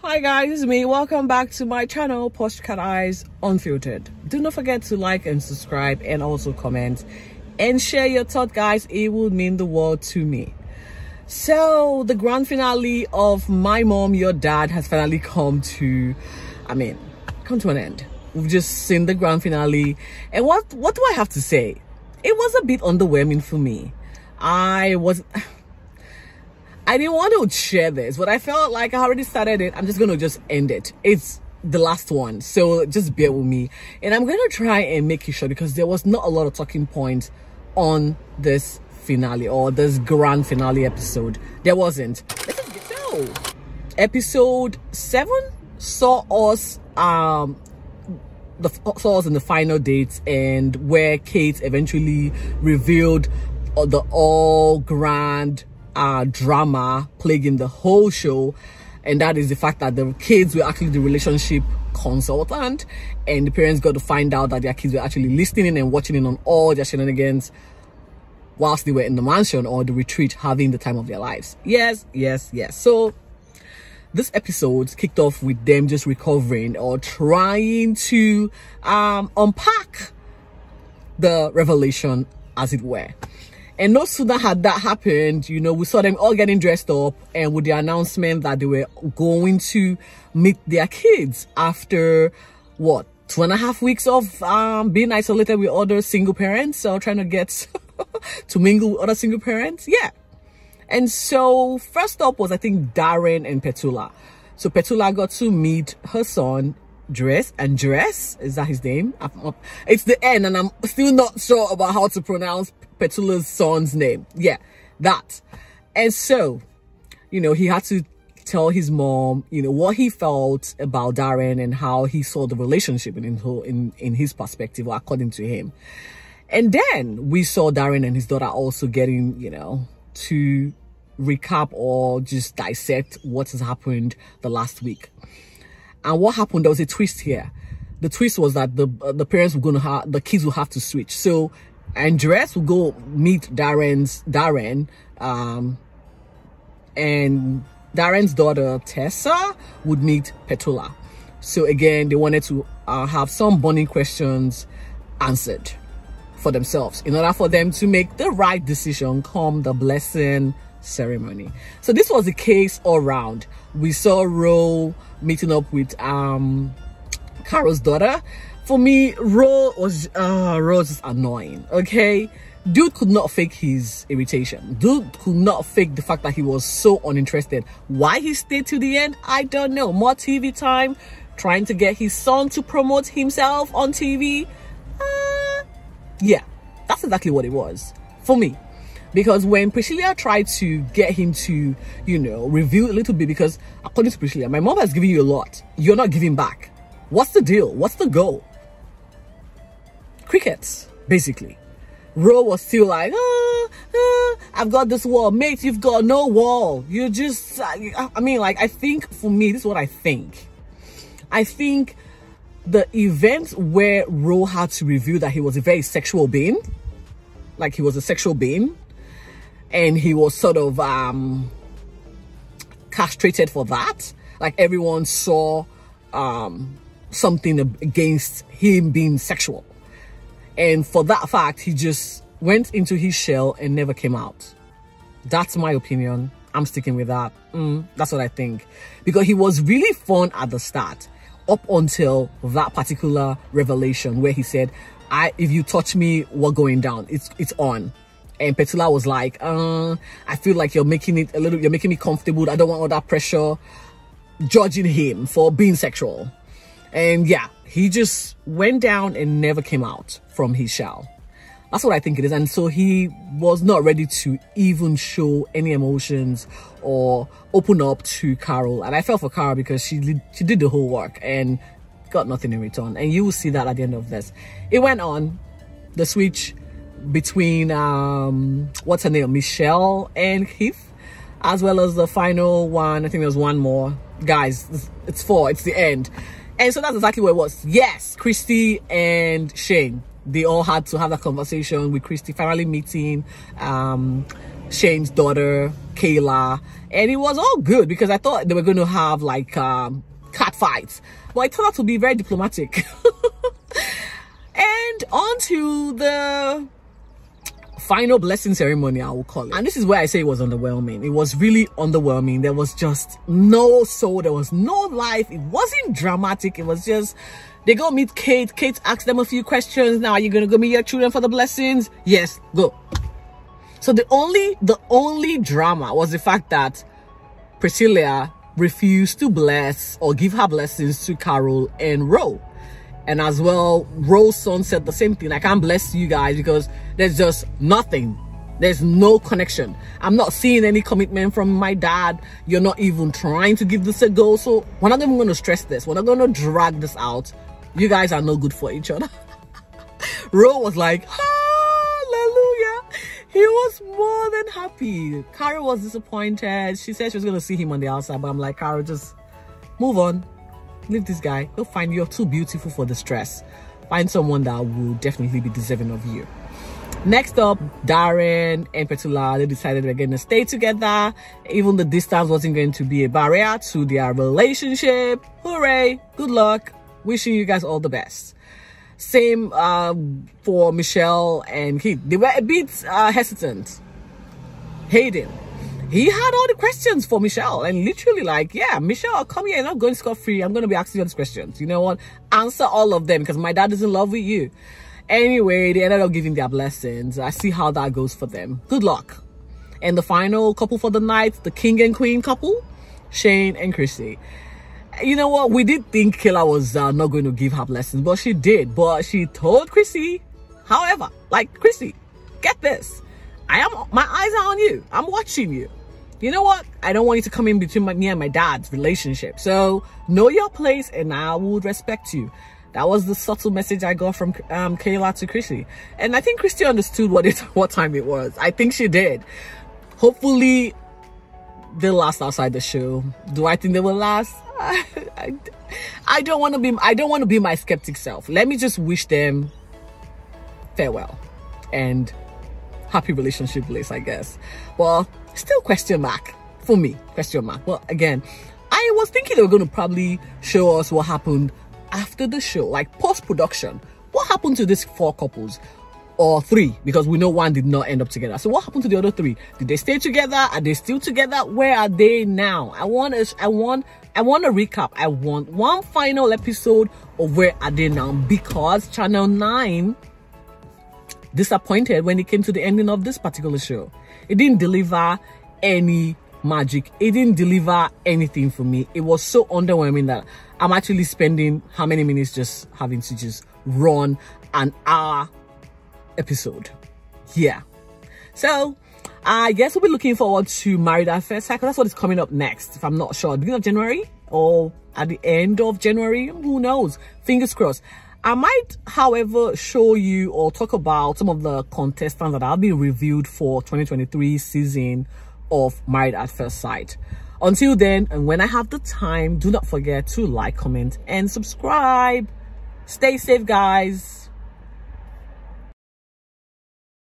Hi guys, it's me. Welcome back to my channel, Posh Cat Eyes Unfiltered. Do not forget to like and subscribe and also comment and share your thought, guys. It would mean the world to me. So the grand finale of My Mom, Your Dad has finally come to an end. We've just seen the grand finale, and what do I have to say? It was a bit underwhelming for me. I didn't want to share this, but I felt like I already started it. I'm just going to just end it. It's the last one, so just bear with me. And I'm going to try and make it short because there was not a lot of talking points on this finale or this grand finale episode. There wasn't. Let's just get to episode 7 saw us in the final dates, and where Kate eventually revealed the all grand drama plaguing the whole show, and that is the fact that the kids were actually the relationship consultant, and the parents got to find out that their kids were actually listening and watching in on all their shenanigans whilst they were in the mansion or the retreat having the time of their lives. Yes. So this episode kicked off with them just recovering or trying to unpack the revelation, as it were. And no sooner had that happened, you know, we saw them all getting dressed up and with the announcement that they were going to meet their kids after, what, 2.5 weeks of being isolated with other single parents, or trying to get to mingle with other single parents. Yeah. And so first up was, I think, Darren and Petula. So Petula got to meet her son, Dress, is that his name? It's the N, and I'm still not sure about how to pronounce Petula's son's name. Yeah, that. And so, you know, he had to tell his mom, you know, what he felt about Darren and how he saw the relationship in his perspective, or according to him. And then we saw Darren and his daughter also getting, you know, to recap or just dissect what has happened the last week. And what happened, there was a twist here. The twist was that the parents were going to have, the kids will have to switch. So Andres will go meet Darren, and Darren's daughter Tessa would meet Petula. So again, they wanted to have some burning questions answered for themselves in order for them to make the right decision come the blessing ceremony. So this was the case all round. We saw Ro meeting up with Carol's daughter. For me, Ro was just annoying. Okay, dude could not fake his irritation. Dude could not fake the fact that he was so uninterested. Why he stayed to the end, I don't know. More TV time, trying to get his son to promote himself on TV. Yeah, that's exactly what it was for me. Because when Priscilla tried to get him to, you know, reveal a little bit, because according to Priscilla, my mom has given you a lot. You're not giving back. What's the deal? What's the goal? Crickets, basically. Ro was still like, I've got this wall. Mate, you've got no wall. You just, I mean, like, I think for me, this is what I think. I think the event where Ro had to reveal that he was a very sexual being, like he was a sexual being, and he was sort of castrated for that. Like everyone saw something against him being sexual. And for that fact, he just went into his shell and never came out. That's my opinion. I'm sticking with that. That's what I think. Because he was really fun at the start, up until that particular revelation where he said, if you touch me, we're going down. It's on. And Petula was like, I feel like you're making me comfortable. I don't want all that pressure judging him for being sexual. And yeah, he just went down and never came out from his shell. That's what I think it is. And so he was not ready to even show any emotions or open up to Carol. And I felt for Carol because she did the whole work and got nothing in return. And you will see that at the end of this. It went on, the switch between what's her name, Michelle and Heath, as well as the final one. I think there was one more. Guys, it's 4, it's the end. And so that's exactly what it was. Yes, Christy and Shane, they all had to have that conversation with Christy finally meeting Shane's daughter Kayla, and it was all good because I thought they were going to have like cat fights, but it turned out to be very diplomatic. And on to the final blessing ceremony, I will call it. And this is where I say it was underwhelming. It was really underwhelming. There was just no soul, there was no life. It wasn't dramatic. It was just, they go meet Kate. Kate asked them a few questions. Now, are you gonna go meet your children for the blessings? Yes, go. So the only drama was the fact that Priscilla refused to bless or give her blessings to Carol and Ro. And as well, Ro's son said the same thing. I can't bless you guys because there's just nothing. There's no connection. I'm not seeing any commitment from my dad. You're not even trying to give this a go. So we're not even going to stress this. We're not going to drag this out. You guys are no good for each other. Ro was like, hallelujah. He was more than happy. Carol was disappointed. She said she was going to see him on the outside. But I'm like, Carol, just move on. Leave this guy. He'll find you're too beautiful for the stress. Find someone that will definitely be deserving of you. Next up, Darren and Petula, they decided they're going to stay together. Even the distance wasn't going to be a barrier to their relationship. Hooray! Good luck. Wishing you guys all the best. Same for Michelle and Keith. They were a bit hesitant. Hayden, he had all the questions for Michelle and literally like, yeah, Michelle, come here, you're not going scot-free. I'm going to be asking you these questions. You know what? Answer all of them because my dad is in love with you. Anyway, they ended up giving their blessings. I see how that goes for them. Good luck. And the final couple for the night, the king and queen couple, Shane and Chrissy. You know what? We did think Kayla was not going to give her blessings, but she did. But she told Chrissy, however, like, Chrissy, get this. My eyes are on you. I'm watching you. You know what? I don't want you to come in between me and my dad's relationship. So know your place and I will respect you. That was the subtle message I got from Kayla to Chrissy. And I think Chrissy understood what time it was. I think she did. Hopefully they'll last outside the show. Do I think they will last? I don't want to be my skeptic self. Let me just wish them farewell and happy relationship bliss, I guess. Well, still question mark for me, question mark. Well, again, I was thinking they were going to probably show us what happened after the show, like post-production. What happened to these 4 couples or 3, because we know one did not end up together. So what happened to the other 3? Did they stay together? Are they still together? Where are they now? I want a recap. I want one final episode of where are they now, because Channel 9 disappointed when it came to the ending of this particular show. It didn't deliver any magic. It didn't deliver anything for me. It was so underwhelming that I'm actually spending how many minutes just having to just run an hour episode. Yeah. So I guess we'll be looking forward to Married at First Sight, because that's what is coming up next, if I'm not sure. Beginning of January or at the end of January, who knows? Fingers crossed. I might, however, show you or talk about some of the contestants that have been reviewed for 2023 season of Married at First Sight. Until then, and when I have the time, do not forget to like, comment, and subscribe. Stay safe, guys.